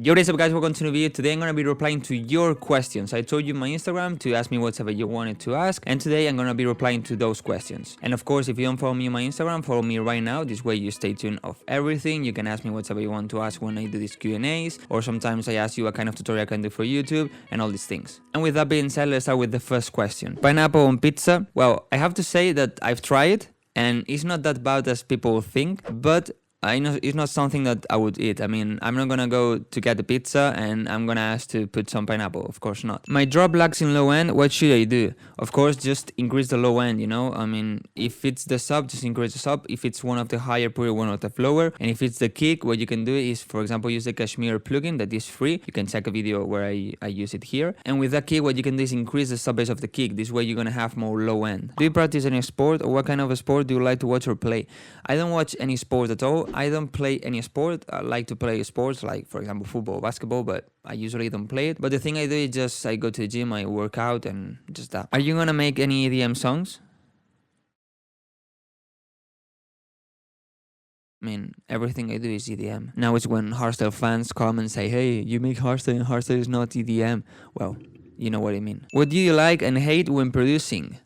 Yo, what is up guys, welcome to a new video. Today I'm gonna be replying to your questions. I told you my Instagram to ask me whatever you wanted to ask, and today I'm gonna be replying to those questions. And of course, if you don't follow me on my Instagram, follow me right now. This way you stay tuned of everything. You can ask me whatever you want to ask when I do these Q&As, or sometimes I ask you what kind of tutorial I can do for YouTube, and all these things. And with that being said, let's start with the first question. Pineapple on pizza? Well, I have to say that I've tried, and it's not that bad as people think, but I know it's not something that I would eat. I mean, I'm not gonna go to get the pizza and I'm gonna ask to put some pineapple. Of course not. My drop lags in low end. What should I do? Of course, just increase the low end, you know? I mean, if it's the sub, just increase the sub. If it's one of the higher, put one of the lower. And if it's the kick, what you can do is, for example, use the Kashmir plugin that is free. You can check a video where I use it here. And with that kick, what you can do is increase the sub base of the kick. This way you're gonna have more low end. Do you practice any sport, or what kind of a sport do you like to watch or play? I don't watch any sport at all. I don't play any sport. I like to play sports like, for example, football, basketball, but I usually don't play it. But the thing I do is just I go to the gym, I work out, and just that. Are you gonna make any EDM songs? I mean, everything I do is EDM. Now it's when hardstyle fans come and say, hey, you make hardstyle and hardstyle is not EDM. Well, you know what I mean. What do you like and hate when producing?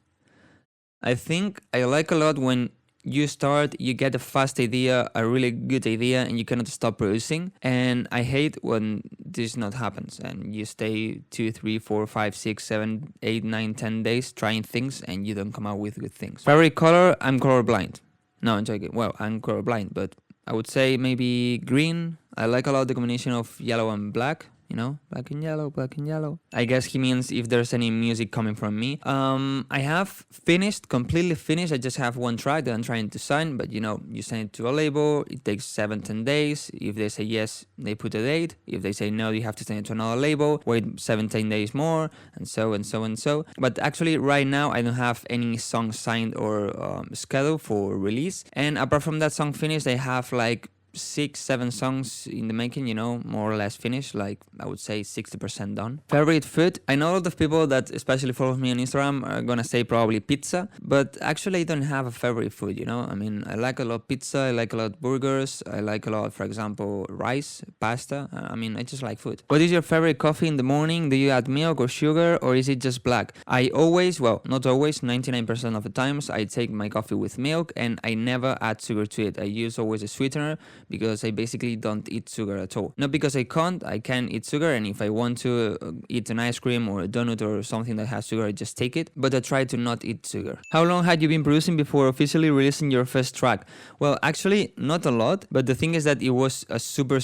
I think I like a lot when you start, you get a fast idea, a really good idea, and you cannot stop producing. And I hate when this not happens and you stay 2, 3, 4, 5, 6, 7, 8, 9, 10 days trying things and you don't come out with good things. Favorite color? I'm colorblind. No, I'm joking. Well, I'm colorblind, but I would say maybe green. I like a lot the combination of yellow and black. You know, black and yellow, black and yellow. I guess he means if there's any music coming from me. I have finished, completely finished. I just have one track that I'm trying to sign, but you know, you send it to a label, it takes 7-10 days. If they say yes, they put a date. If they say no, you have to send it to another label, wait 7-10 days more, and so and so and so. But actually right now, I don't have any song signed or scheduled for release. And apart from that song finished, I have like 6-7 songs in the making, you know, more or less finished, like I would say 60% done. Favorite food? I know a lot of people that especially follow me on Instagram are gonna say probably pizza, but actually I don't have a favorite food, you know. I mean, I like a lot pizza, I like a lot burgers, I like a lot, for example, rice, pasta. I mean, I just like food. What is your favorite coffee in the morning? Do you add milk or sugar, or is it just black? I always, well, not always, 99% of the times I take my coffee with milk and I never add sugar to it. I use always a sweetener, because I basically don't eat sugar at all. Not because I can eat sugar, and if I want to eat an ice cream or a donut or something that has sugar, I just take it, but I try to not eat sugar. How long had you been producing before officially releasing your first track? Well, actually, not a lot, but the thing is that it was a super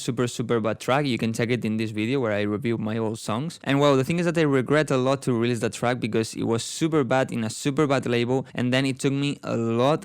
bad track. You can check it in this video where I review my old songs. And well, the thing is that I regret a lot to release that track because it was super bad in a super bad label, and then it took me a lot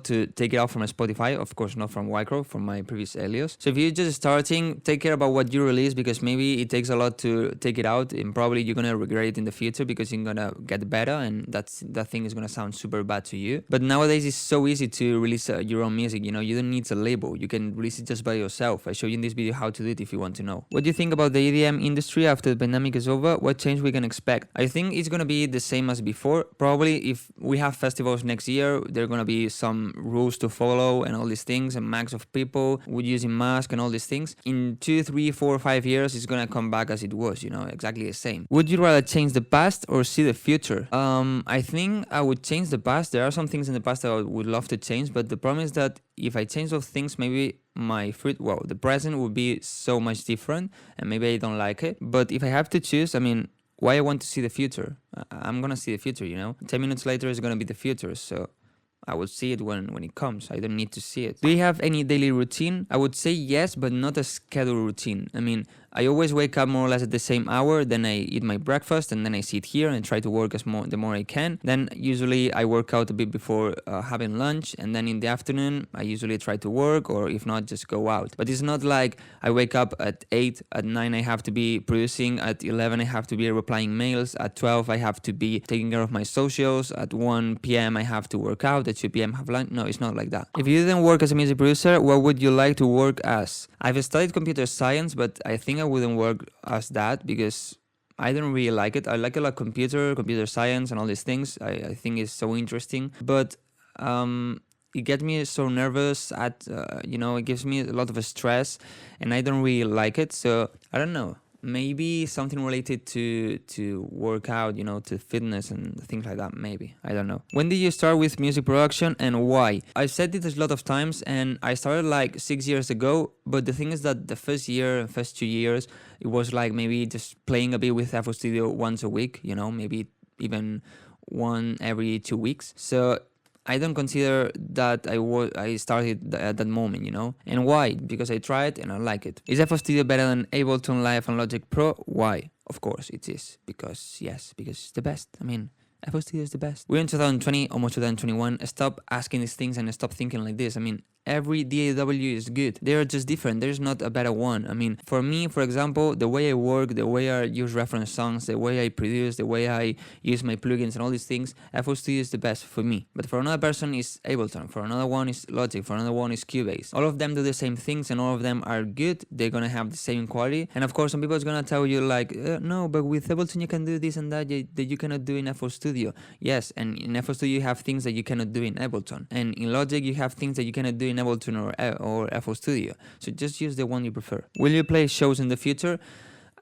to take it out from Spotify, of course not from Wildcrow, from my previous alias. So if you're just starting, take care about what you release, because maybe it takes a lot to take it out and probably you're gonna regret it in the future because you're gonna get better and that thing is gonna sound super bad to you. But nowadays it's so easy to release your own music, you know, you don't need a label, you can release it just by yourself. I show you in this video how to do it if you want to know. What do you think about the EDM industry after the pandemic is over? What change we can expect? I think it's gonna be the same as before. Probably if we have festivals next year, there are gonna be some rules to follow and all these things, and max of people with using mask and all these things. In 2, 3, 4, 5 years, it's gonna come back as it was, you know, exactly the same. Would you rather change the past or see the future? I think I would change the past. There are some things in the past that I would love to change, but the problem is that if I change those things, maybe the present would be so much different, and maybe I don't like it. But if I have to choose, I mean, why I want to see the future? I'm gonna see the future, you know. 10 minutes later is gonna be the future, so I would see it when it comes. I don't need to see it. Do you have any daily routine? I would say yes, but not a scheduled routine. I mean, I always wake up more or less at the same hour, then I eat my breakfast, and then I sit here and try to work the more I can. Then usually I work out a bit before having lunch, and then in the afternoon I usually try to work, or if not, just go out. But it's not like I wake up at 8, at 9 I have to be producing, at 11 I have to be replying mails, at 12 I have to be taking care of my socials, at 1 p.m. I have to work out, at 2 p.m. have lunch. No, it's not like that. If you didn't work as a music producer, what would you like to work as? I've studied computer science, but I think I wouldn't work as that because I don't really like it. I like a lot computer science and all these things. I think it's so interesting. But it gets me so nervous. It gives me a lot of stress, and I don't really like it. So I don't know. Maybe something related to workout, to fitness and things like that. Maybe, I don't know. When did you start with music production and why? I've said this a lot of times, and I started like 6 years ago. But the thing is that the first 2 years, it was like maybe just playing a bit with FL Studio once a week. Maybe even one every 2 weeks. So I don't consider that I started at that moment, And why? Because I tried and I like it. Is FL Studio better than Ableton Live and Logic Pro? Why? Of course it is. Because it's the best. I mean, FL Studio is the best. We're in 2020, almost 2021. Stop asking these things and stop thinking like this. I mean, every DAW is good. They are just different. There's not a better one. I mean, for me, for example, the way I work, the way I use reference songs, the way I produce, the way I use my plugins and all these things, FL Studio is the best for me. But for another person, it's Ableton. For another one, is Logic. For another one, is Cubase. All of them do the same things and all of them are good. They're gonna have the same quality. And of course, some people are gonna tell you like, no, but with Ableton you can do this and that you cannot do in FL Studio. Yes, and in FL Studio you have things that you cannot do in Ableton. And in Logic you have things that you cannot do in Ableton or FL Studio. So just use the one you prefer. Will you play shows in the future?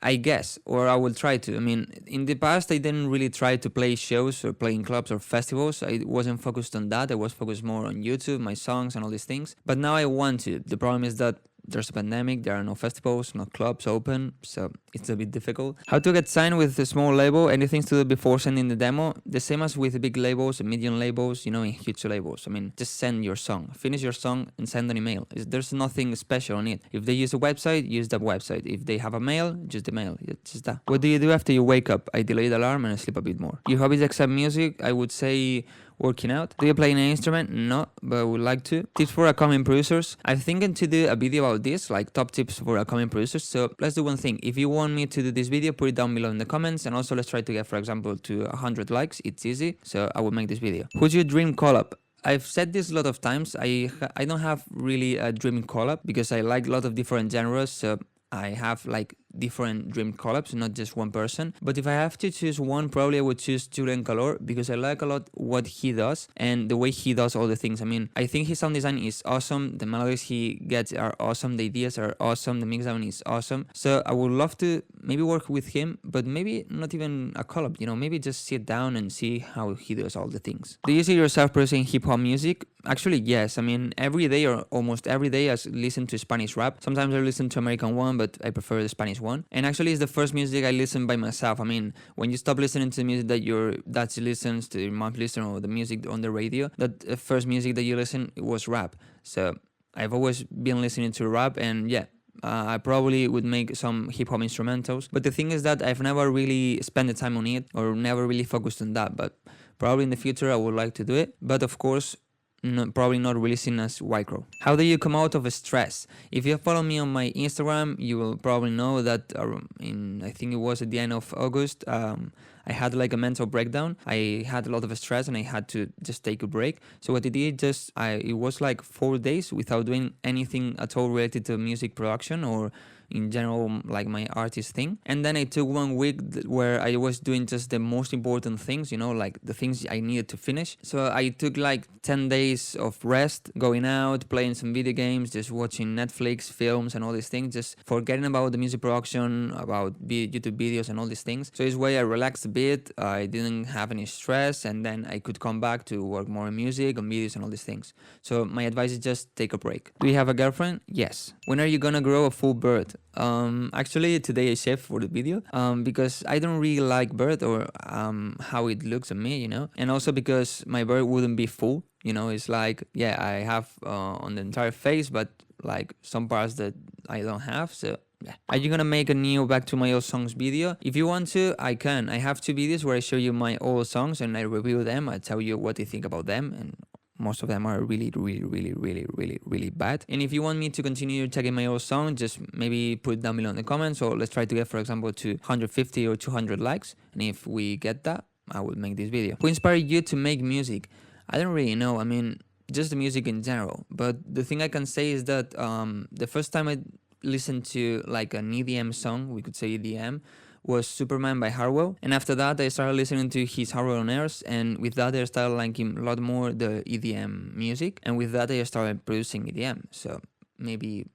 I guess, or I will try to. I mean, in the past I didn't really try to play shows or play in clubs or festivals. I wasn't focused on that. I was focused more on YouTube, my songs and all these things. But now I want to. The problem is that there's a pandemic, there are no festivals, no clubs open, so it's a bit difficult. How to get signed with a small label? Anything to do before sending the demo? The same as with big labels, medium labels, and huge labels. I mean, just send your song, finish your song and send an email. There's nothing special on it. If they use a website, use that website. If they have a mail, use the mail. It's just that. What do you do after you wake up? I delay the alarm and I sleep a bit more. Your hobbies except music? I would say working out. Do you play an instrument? No, but I would like to. Tips for upcoming producers? I'm thinking to do a video about this, like top tips for upcoming producers. So let's do one thing. If you want me to do this video, put it down below in the comments. And also let's try to get, for example, to 100 likes. It's easy. So I will make this video. Who's your dream collab? I've said this a lot of times. I don't have really a dream collab because I like a lot of different genres. So I have like different dream collabs, not just one person. But if I have to choose one, probably I would choose Julian Calor because I like a lot what he does and the way he does all the things. I mean, I think his sound design is awesome. The melodies he gets are awesome. The ideas are awesome. The mix down is awesome. So I would love to maybe work with him, but maybe not even a collab, maybe just sit down and see how he does all the things. Do you see yourself producing hip hop music? Actually, yes. I mean, every day or almost every day I listen to Spanish rap. Sometimes I listen to American one, but I prefer the Spanish one. And actually it's the first music I listen by myself. I mean, when you stop listening to music that you listens to your mom listen or the music on the radio, that first music that you listen, it was rap. So I've always been listening to rap and yeah, I probably would make some hip-hop instrumentals. But the thing is that I've never really spent the time on it or never really focused on that. But probably in the future I would like to do it. But of course, probably not releasing as Wildcrow. How do you come out of stress? If you follow me on my Instagram, you will probably know that I think it was at the end of August, I had like a mental breakdown. I had a lot of stress and I had to just take a break. So what I did, it was like 4 days without doing anything at all related to music production or in general, like my artist thing. And then I took 1 week where I was doing just the most important things, like the things I needed to finish. So I took like 10 days of rest, going out, playing some video games, just watching Netflix, films and all these things, just forgetting about the music production, about YouTube videos and all these things. So this way I relaxed a bit, I didn't have any stress, and then I could come back to work more on music, on videos and all these things. So my advice is just take a break. Do you have a girlfriend? Yes. When are you gonna grow a full bird? Actually today I shaved for the video because I don't really like bird or how it looks on me, and also because my bird wouldn't be full, it's like, yeah, I have on the entire face, but like some parts that I don't have. So yeah. Are you gonna make a new Back to My Old Songs video? If you want to, I can. I have 2 videos where I show you my old songs and I review them. I tell you what I think about them, and most of them are really bad. And if you want me to continue tagging my old song, just maybe put it down below in the comments, or let's try to get, for example, to 150 or 200 likes. And if we get that, I will make this video. Who inspired you to make music? I don't really know. I mean, just the music in general. But the thing I can say is that the first time I listened to like an EDM song, we could say EDM, was Superman by Harwell, and after that I started listening to his Harwell on Airs, and with that I started liking a lot more the EDM music, and with that I started producing EDM. So maybe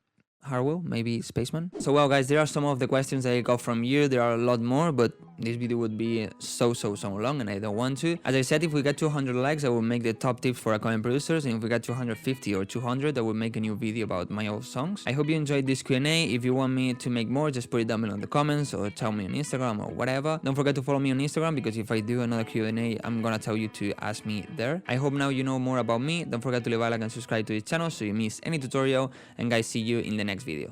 Harwell, maybe Spaceman. So well guys, there are some of the questions I got from you. There are a lot more, but this video would be so long and I don't want to. As I said, if we get 200 likes, I will make the top tips for upcoming producers, and if we get 250 or 200, I will make a new video about my old songs. I hope you enjoyed this Q&A. If you want me to make more, just put it down below in the comments or tell me on Instagram or whatever. Don't forget to follow me on Instagram, because if I do another Q&A, I'm gonna tell you to ask me there. I hope now you know more about me. Don't forget to leave a like and subscribe to this channel so you miss any tutorial, and guys, see you in the next video.